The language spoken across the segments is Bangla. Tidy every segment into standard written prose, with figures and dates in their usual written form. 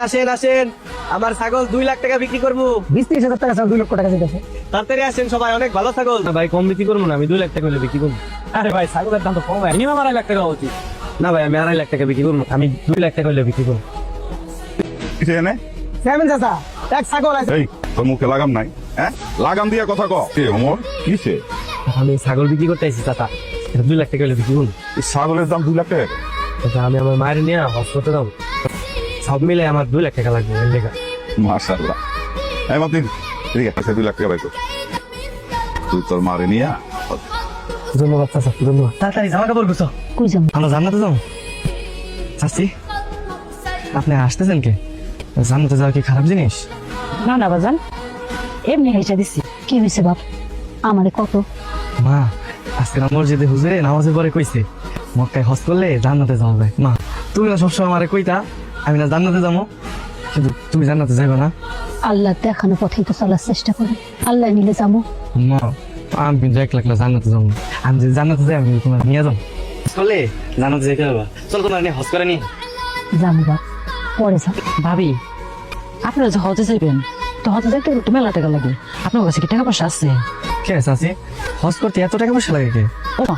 আসেন আসেন, আমার ছাগল 2 লাখ টাকা বিক্রি করবো। 20-30 হাজার টাকা 2 লক্ষ টাকা দিতেছে। তাড়াতাড়ি আসেন সবাই, অনেক ভালো ছাগল। না ভাই, কম বিক্রি করবো না, আমি 2 লাখ টাকা হলে বিক্রি করবো। আরে ভাই ছাগলের দাম তো কম, মিনিমাম 2.5 লাখ টাকা উচিত। না ভাই, আমি 2.5 লাখ টাকা বিক্রি করবো, আমি 2 লাখ টাকা হলে বিক্রি করবো। সেভেন চাচা, এক ছাগল আছে। এই তোর মুখে লাগাম নাই, হ্যাঁ? লাগাম দিয়া কথা ক। কে ওমর কিসে? আমি ছাগল বিক্রি করতে আইছি চাচা, 2 লাখ টাকা হলে বিক্রি করবো। এই ছাগলের দাম 2 লাখ টাকা? চাচা, আমি আমার মায়ের নিয়ে হসপিটালে যাবো, সব মিলে আমার 2 লাখ টাকা লাগবে এর লেখা। মাশাআল্লাহ। এই মাতিন, ঠিক আছে 2 লাখ টাকা পাইতো। তুই তোর মারে নিয়া ধন্যবাদ চাচা, ধন্যবাদ। তাড়াতাড়ি জামা কাপড় গুছো, কই যাবো? আমরা জান্নাতে যাবো। চাচি, আপনি আসতেছেন কে? জান্নাতে যাওয়া কি খারাপ জিনিস? না না বাজান, এমনি হেসে দিচ্ছি। কি হয়েছে বাপ? আমারে কত মা, আজকে না মসজিদে হুজুরে নামাজের পরে কইছে মক্কায় হজ করলে জান্নাতে যাওয়া যায়। মা, তুমি না সবসময় আমারে কইতা আমি না জান্নাতে যাবো, কিন্তু তুমি জান্নাতে যাইবে না। আল্লাহ দেখানো পথেই তো চলার চেষ্টা করি, আল্লাহ নিলে যাবো। মা, আমি কিন্তু 1 লাখ জান্নাতে যাবো। আমি যদি জান্নাতে যাই, আমি তোমার নিয়ে যাবো। চলে জান্নাতে যাইতে পারবা, চল তোমার নিয়ে হজ করে নিয়ে যাবো বাপ, পরে যাব। ভাবি, আপনারা যে হজে যাইবেন তো হজে যাইতে একটু মেলা টাকা লাগে, আপনার কাছে কি টাকা পয়সা আছে? কে আছে? হজ করতে এত টাকা পয়সা লাগে কে? ও মা,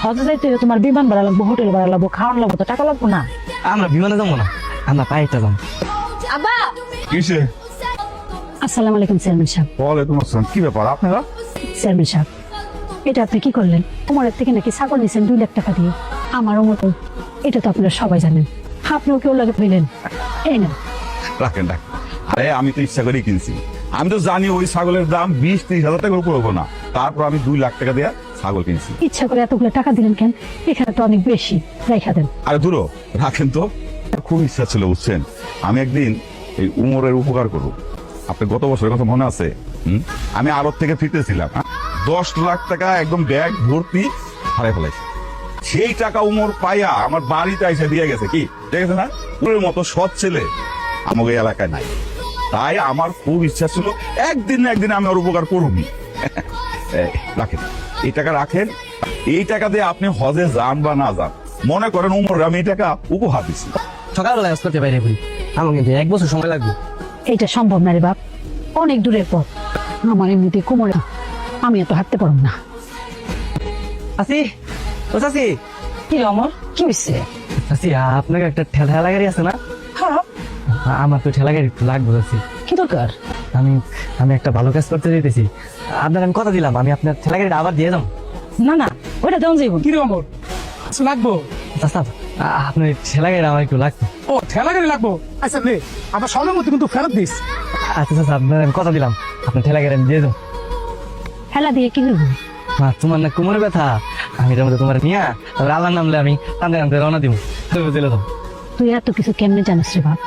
হজে যাইতে তোমার বিমান ভাড়া লাগবো, হোটেল ভাড়া লাগবো, খাওয়ান লাগবো, তো টাকা লাগবো না? আমরা বিমানে যাবো না, আমরা পাইটা যাবো। আব্বা, কিসে? আসসালামু আলাইকুম চেয়ারম্যান সাহেব। ওয়ালাইকুম আসসালাম। কি ব্যাপার আপনারা? চেয়ারম্যান সাহেব, এটা আপনি কি করলেন? উমরের থেকে নাকি ছাগল নিয়েছেন 2 লাখ টাকা দিয়ে। আমারও মতো, এটা তো আপনারা সবাই জানেন। আপনিও কেউ লাগে পেলেন, এই না? রাখেন রাখেন। আরে আমি তো ইচ্ছা করেই কিনছি। আমি তো জানি ওই ছাগলের দাম 20-30 হাজার টাকার উপর হবো না, তারপর আমি 2 লাখ টাকা দিয়ে ছাগল কিনছি। ইচ্ছা করে এতগুলো টাকা দিলেন কেন? এখানে তো অনেক বেশি, রেখা দেন। আরে দূরও রাখেন তো। খুব ইচ্ছা ছিল বুঝছেন, আমি একদিন এই উমরের উপকার করবো। আপনি গত বছরের কথা মনে আছে? আমি আড়ত থেকে ফিরতেছিলাম, 10 লাখ টাকা একদম ব্যাগ ভর্তি হারাই ফেলাইছি। সেই টাকা উমর পাইয়া আমার বাড়িতে এসে দিয়ে গেছে। কি দেখেছে না? উমরের মতো সৎ ছেলে আমাকে এই এলাকায় নাই। তাই আমার খুব ইচ্ছা ছিল একদিন না একদিন আমি ওর উপকার করবি। রাখেন, এই টাকা রাখেন। এই টাকা দিয়ে আপনি হজে যান বা না যান, মনে করেন উমর আমি এই টাকা উপহার দিচ্ছি। সকালবেলা হজ করতে বাইরে বলি, আমার কিন্তু 1 বছর সময় লাগবে। এইটা সম্ভব না রে বাপ, অনেক দূরের পথ। আমার এমনিতে কোমরে, আমি এত হাঁটতে পারব না। চাচি, ও চাচি, কি অমর, কি হয়েছে? চাচি, আপনাকে একটা ঠেলা গাড়ি আছে না? হ্যাঁ, আমার তো ঠেলা গাড়ি একটু লাগবে চাচি। কি দরকার? আমি আমি একটা ভালো কাজ করতে যেতেছি, আপনার আমি কথা দিলাম আমি আপনার ঠেলা গাড়িটা আবার দিয়ে যাবো। না না, ওইটা দেওয়া যাইব। কি রে অমর, কিছু লাগবো? চাচা, আপনার ঠেলা গাড়িটা আমার একটু লাগতো। ও ঠেলা গাড়ি লাগবো? আচ্ছা নে, আমার সময় মতো কিন্তু ফেরত দিস। আচ্ছা চাচা, আপনার আমি কথা দিলাম আপনার ঠেলা গাড়ি আমি দিয়ে যাবো। হেলা দিয়ে কি করবো? মা, তোমার না কোমরে ব্যথা, আমি এটার মধ্যে তোমার নিয়ে তারপর আল্লাহর নামলে আমি টানতে টানতে রওনা দিব, জেলে যাবো। তুই এত কিছু কেমনে জানিস রে বাপ?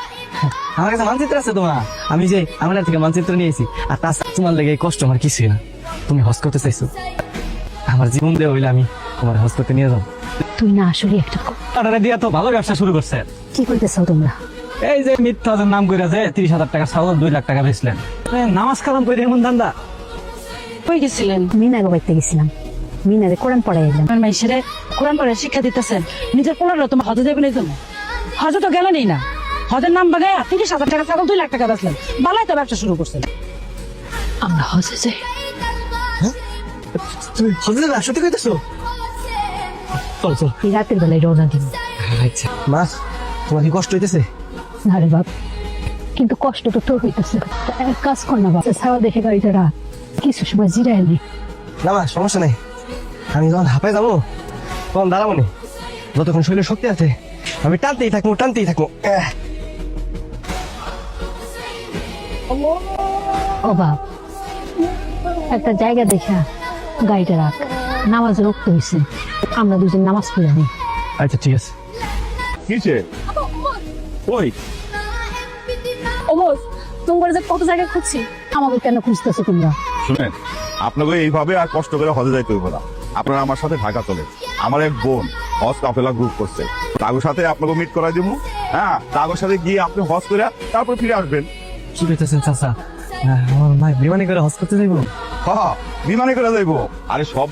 আমার কাছে মানচিত্র আছে তোমার, আমি যে আমার থেকে মানচিত্র নিয়েছি। আর তাছাড়া তোমার লেগে এই কষ্ট আমার কিছুই না। তুমি হজ করতে চাইছো, আমার জীবন দিয়ে হইলে আমি তোমার হজ করতে নিয়ে যাবো। তুই না আসলে একটা টাটারে দিয়া তো ভালো ব্যবসা শুরু করছে। কি করতেছো তোমরা? এই যে মিথ্যা নাম করে আছে 30,000 টাকা ছাগল 2 লাখ টাকা বেচলেন, নামাজ কালাম করে এমন ধান্দা। কই গেছিলেন? মিনাকে বাড়িতে গেছিলাম, মিনারে কোরআন পড়াই এলাম। আমার মাইসেরে কোরআন পড়ে শিক্ষা দিতেছেন, নিজের পোলারও তোমার হজে যাবেন এই জন্য? হজে তো গেলেনই না, হজের নাম বাগায় 30,000 টাকা ছাগল 2 লাখ টাকা বেচলেন, বালাই তো ব্যবসা শুরু করছেন। আমরা হজে যাই। তুমি হজে যাবে? সত্যি কইতেছো? চল চল। এই রাতের বেলায় রওনা দিব। আচ্ছা মা, তোমার কি কষ্ট হইতেছে? না রে বাপ, কিন্তু কষ্ট তো তোর হইতেছে। এক কাজ কর না বাপ, ছাওয়া দেখে গাড়িটা রাখ, কিছু সময় জিরায় নি। না মা, সমস্যা নেই, আমি যখন হাঁপায় যাবো তখন দাঁড়াবো নি। যতক্ষণ শরীরে শক্তি আছে আমি টানতেই থাকবো টানতেই থাকবো। ও বাপ, একটা জায়গা দেখা গাড়িটা রাখ, নামাজ রক্ত হয়েছে, আমরা দুজন নামাজ পড়ে নিই। আচ্ছা ঠিক আছে। কিসে? ওই ওমর, তোমার যে কত জায়গা খুঁজছি, আমাকে কেন খুঁজতেছো তোমরা? শুনেন, আপনাকে এইভাবে আর কষ্ট করে হজে যাইতে হইব না। আপনারা আমার সাথে ঢাকা চলে, আমার এক বোন হজ কাফেলা গ্রুপ করছে, তাদের সাথে আপনাকে মিট করাই দেবো। হ্যাঁ, তাদের সাথে গিয়ে আপনি হজ করে তারপর ফিরে আসবেন। কি করতেছেন চাচা? আমার মা বিমানে করে হজ করতে যাইবো? হ্যাঁ, বিমানে করে যাইবো। আরে সব